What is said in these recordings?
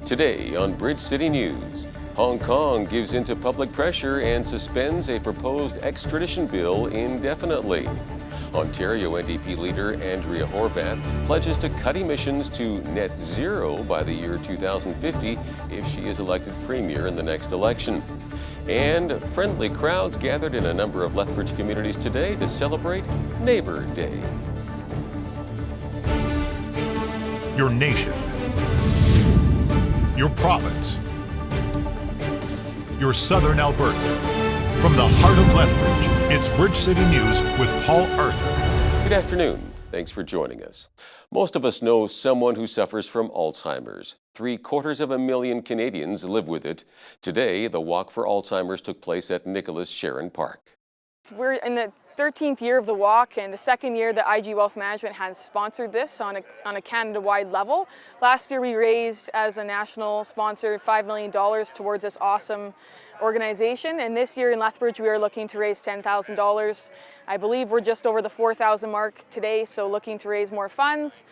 Today on Bridge City News, Hong Kong gives into public pressure and suspends a proposed extradition bill indefinitely. Ontario NDP leader Andrea Horwath pledges to cut emissions to net zero by the year 2050 if she is elected premier in the next election. And friendly crowds gathered in a number of Lethbridge communities today to celebrate Neighbor Day. Your nation, your province, your southern Alberta. From the heart of Lethbridge, it's Bridge City News with Paul Arthur. Good afternoon. Thanks for joining us. Most of us know someone who suffers from Alzheimer's. 750,000 Canadians live with it. Today, the Walk for Alzheimer's took place at Nicholas Sharon Park. We're in the 13th year of the walk and the second year that IG Wealth Management has sponsored this on a Canada-wide level. Last year we raised, as a national sponsor, $5 million towards this awesome organization, and this year in Lethbridge we are looking to raise $10,000. I believe we're just over the 4,000 mark today, so looking to raise more funds.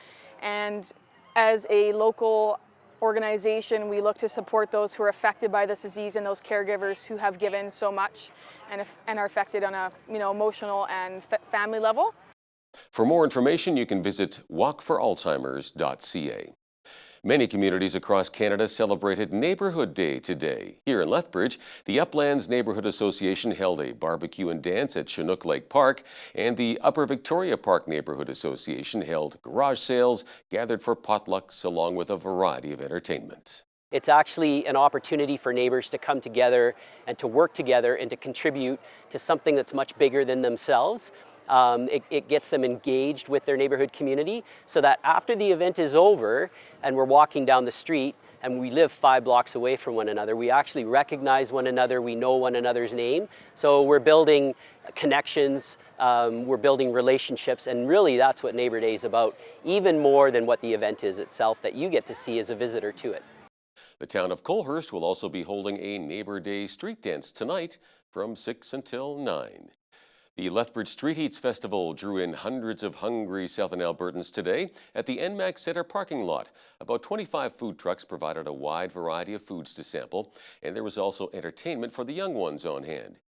And as a local organization, we look to support those who are affected by this disease and those caregivers who have given so much and are affected on a emotional and family level. For more information, you can visit walkforalzheimers.ca. Many communities across Canada celebrated Neighbourhood Day today. Here in Lethbridge, the Uplands Neighbourhood Association held a barbecue and dance at Chinook Lake Park, and the Upper Victoria Park Neighbourhood Association held garage sales, gathered for potlucks, along with a variety of entertainment. It's actually an opportunity for neighbors to come together and to work together and to contribute to something that's much bigger than themselves. It gets them engaged with their neighborhood community so that after the event is over and we're walking down the street and we live 5 blocks away from one another, we actually recognize one another, we know one another's name. So we're building connections, we're building relationships, and really that's what Neighbor Day is about, even more than what the event is itself that you get to see as a visitor to it. The town of Colehurst will also be holding a Neighbor Day street dance tonight from 6 until 9. The Lethbridge Street Eats Festival drew in hundreds of hungry Southern Albertans today at the NMAX Centre parking lot. About 25 food trucks provided a wide variety of foods to sample, and there was also entertainment for the young ones on hand.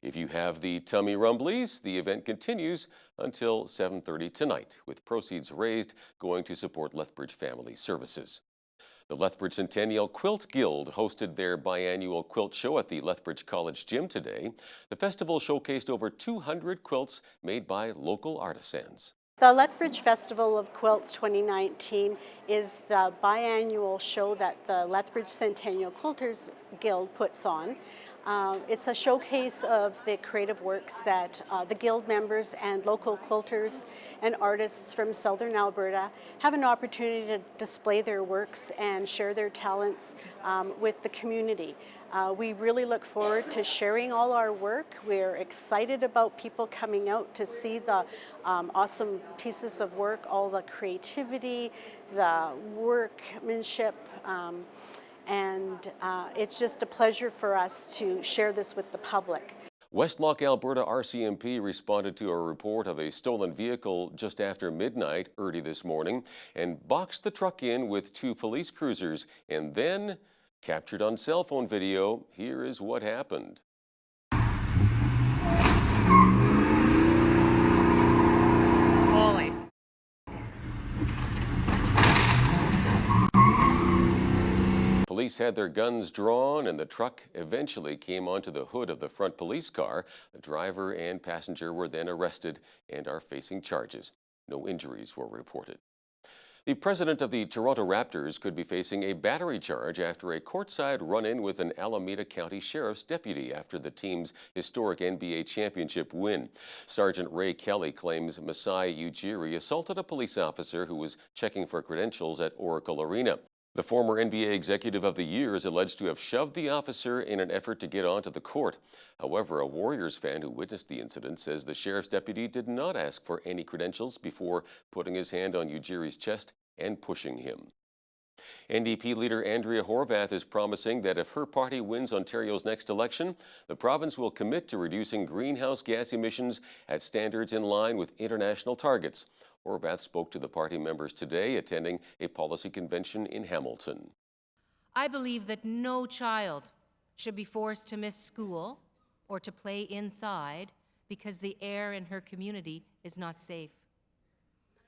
If you have the tummy rumblies, the event continues until 7:30 tonight, with proceeds raised going to support Lethbridge Family Services. The Lethbridge Centennial Quilt Guild hosted their biannual quilt show at the Lethbridge College Gym today. The festival showcased over 200 quilts made by local artisans. The Lethbridge Festival of Quilts 2019 is the biannual show that the Lethbridge Centennial Quilters Guild puts on. It's a showcase of the creative works that the Guild members and local quilters and artists from Southern Alberta have an opportunity to display their works and share their talents with the community. We really look forward to sharing all our work. We're excited about people coming out to see the awesome pieces of work, all the creativity, the workmanship, and it's just a pleasure for us to share this with the public. Westlock, Alberta RCMP responded to a report of a stolen vehicle just after midnight early this morning and boxed the truck in with 2 police cruisers, and then, captured on cell phone video, here is what happened. Holy. Police had their guns drawn, and the truck eventually came onto the hood of the front police car. The driver and passenger were then arrested and are facing charges. No injuries were reported. The president of the Toronto Raptors could be facing a battery charge after a courtside run-in with an Alameda County Sheriff's deputy after the team's historic NBA championship win. Sergeant Ray Kelly claims Masai Ujiri assaulted a police officer who was checking for credentials at Oracle Arena. The former NBA Executive of the Year is alleged to have shoved the officer in an effort to get onto the court. However, a Warriors fan who witnessed the incident says the sheriff's deputy did not ask for any credentials before putting his hand on Ujiri's chest and pushing him. NDP leader Andrea Horwath is promising that if her party wins Ontario's next election, the province will commit to reducing greenhouse gas emissions at standards in line with international targets. Horwath spoke to the party members today attending a policy convention in Hamilton. I believe that no child should be forced to miss school or to play inside because the air in her community is not safe.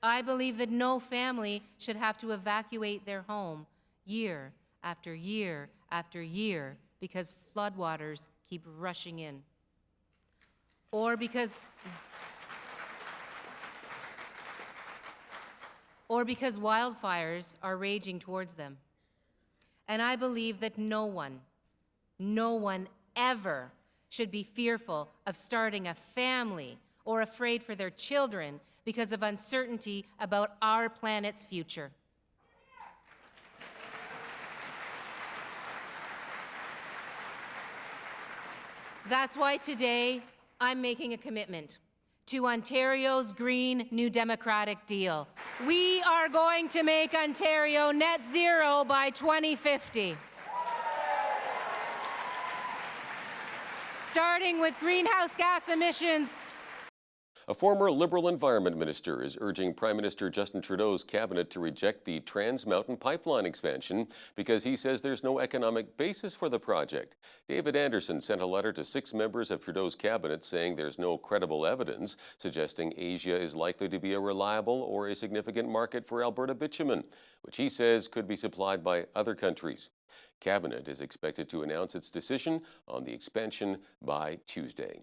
I believe that no family should have to evacuate their home year after year after year because floodwaters keep rushing in, or because wildfires are raging towards them. And I believe that no one ever should be fearful of starting a family or afraid for their children because of uncertainty about our planet's future. That's why today I'm making a commitment to Ontario's Green New Democratic Deal. We are going to make Ontario net zero by 2050. Starting with greenhouse gas emissions. A former Liberal Environment Minister is urging Prime Minister Justin Trudeau's cabinet to reject the Trans Mountain Pipeline expansion because he says there's no economic basis for the project. David Anderson sent a letter to 6 members of Trudeau's cabinet saying there's no credible evidence suggesting Asia is likely to be a reliable or a significant market for Alberta bitumen, which he says could be supplied by other countries. Cabinet is expected to announce its decision on the expansion by Tuesday.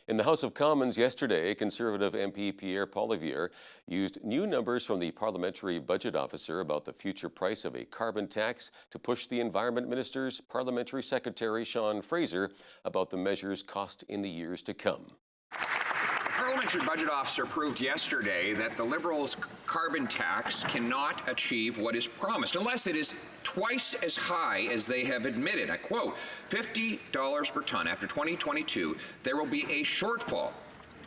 In the House of Commons yesterday, Conservative MP Pierre Poilievre used new numbers from the Parliamentary Budget Officer about the future price of a carbon tax to push the Environment Minister's Parliamentary Secretary Sean Fraser about the measure's cost in the years to come. The Parliamentary Budget Officer proved yesterday that the Liberals' carbon tax cannot achieve what is promised unless it is twice as high as they have admitted. I quote, $50 per ton after 2022, there will be a shortfall.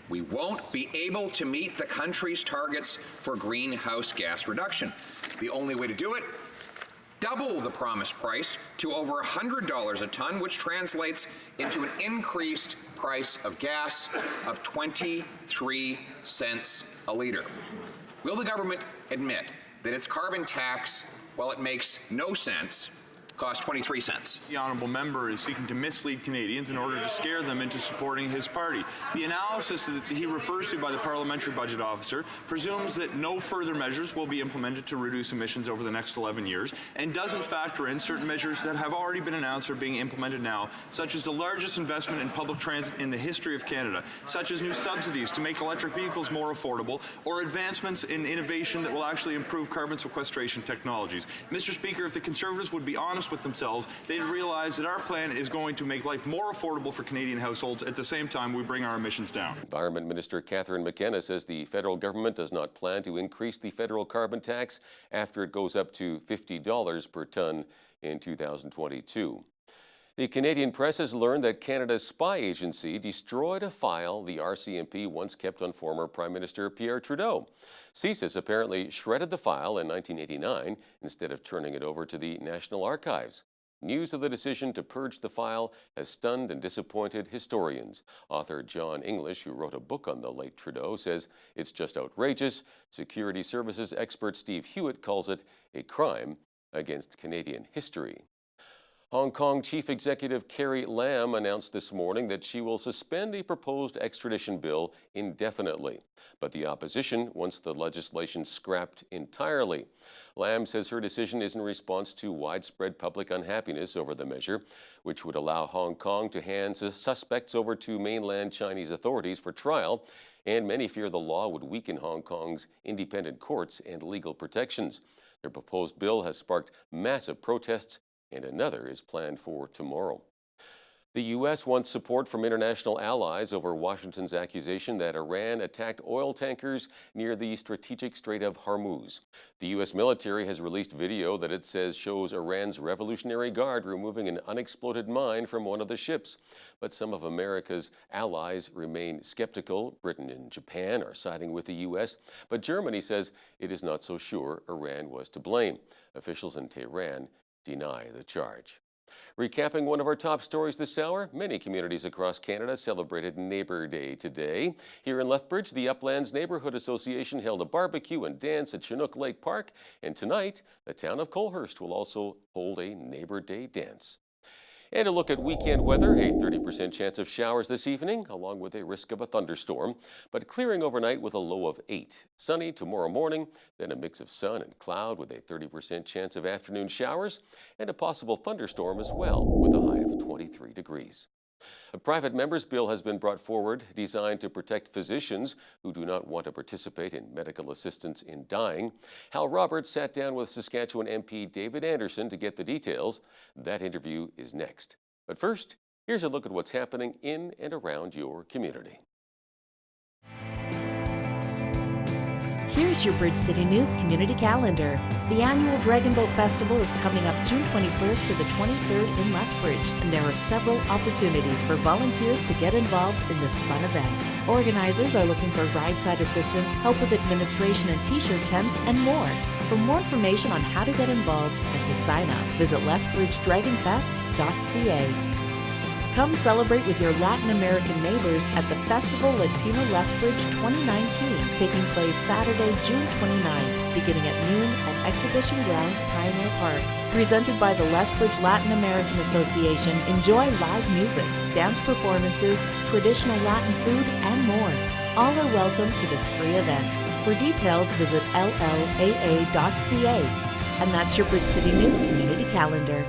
We won't be able to meet the country's targets for greenhouse gas reduction. The only way to do it, double the promised price to over $100 a ton, which translates into an increased price of gas of 23 cents a litre. Will the government admit that its carbon tax, while it makes no sense, cost 23 cents? The honourable member is seeking to mislead Canadians in order to scare them into supporting his party. The analysis that he refers to by the Parliamentary Budget Officer presumes that no further measures will be implemented to reduce emissions over the next 11 years and doesn't factor in certain measures that have already been announced or being implemented now, such as the largest investment in public transit in the history of Canada, such as new subsidies to make electric vehicles more affordable, or advancements in innovation that will actually improve carbon sequestration technologies. Mr. Speaker, if the Conservatives would be honest with themselves, they'd realize that our plan is going to make life more affordable for Canadian households at the same time we bring our emissions down. Environment Minister Catherine McKenna says the federal government does not plan to increase the federal carbon tax after it goes up to $50 per ton in 2022. The Canadian press has learned that Canada's spy agency destroyed a file the RCMP once kept on former Prime Minister Pierre Trudeau. CSIS apparently shredded the file in 1989 instead of turning it over to the National Archives. News of the decision to purge the file has stunned and disappointed historians. Author John English, who wrote a book on the late Trudeau, says it's just outrageous. Security Services expert Steve Hewitt calls it a crime against Canadian history. Hong Kong Chief Executive Carrie Lam announced this morning that she will suspend a proposed extradition bill indefinitely. But the opposition wants the legislation scrapped entirely. Lam says her decision is in response to widespread public unhappiness over the measure, which would allow Hong Kong to hand suspects over to mainland Chinese authorities for trial, and many fear the law would weaken Hong Kong's independent courts and legal protections. Their proposed bill has sparked massive protests, and another is planned for tomorrow. The U.S. wants support from international allies over Washington's accusation that Iran attacked oil tankers near the strategic Strait of Hormuz. The U.S. military has released video that it says shows Iran's Revolutionary Guard removing an unexploded mine from one of the ships. But some of America's allies remain skeptical. Britain and Japan are siding with the U.S., but Germany says it is not so sure Iran was to blame. Officials in Tehran deny the charge. Recapping one of our top stories this hour, many communities across Canada celebrated Neighbour Day today. Here in Lethbridge, the Uplands Neighbourhood Association held a barbecue and dance at Chinook Lake Park, and tonight, the town of Colehurst will also hold a Neighbour Day dance. And a look at weekend weather, a 30% chance of showers this evening, along with a risk of a thunderstorm, but clearing overnight with a low of 8. Sunny tomorrow morning, then a mix of sun and cloud with a 30% chance of afternoon showers, and a possible thunderstorm as well, with a high of 23 degrees. A private member's bill has been brought forward designed to protect physicians who do not want to participate in medical assistance in dying. Hal Roberts sat down with Saskatchewan MP David Anderson to get the details. That interview is next. But first, here's a look at what's happening in and around your community. Here's your Bridge City News Community Calendar. The annual Dragon Boat Festival is coming up June 21st to the 23rd in Lethbridge, and there are several opportunities for volunteers to get involved in this fun event. Organizers are looking for ride-side assistance, help with administration and t-shirt tents, and more. For more information on how to get involved and to sign up, visit lethbridgedragonfest.ca. Come celebrate with your Latin American neighbors at the Festival Latino Lethbridge 2019, taking place Saturday, June 29th, beginning at noon at Exhibition Grounds, Pioneer Park. Presented by the Lethbridge Latin American Association, enjoy live music, dance performances, traditional Latin food, and more. All are welcome to this free event. For details, visit llaa.ca. And that's your Bridge City News Community Calendar.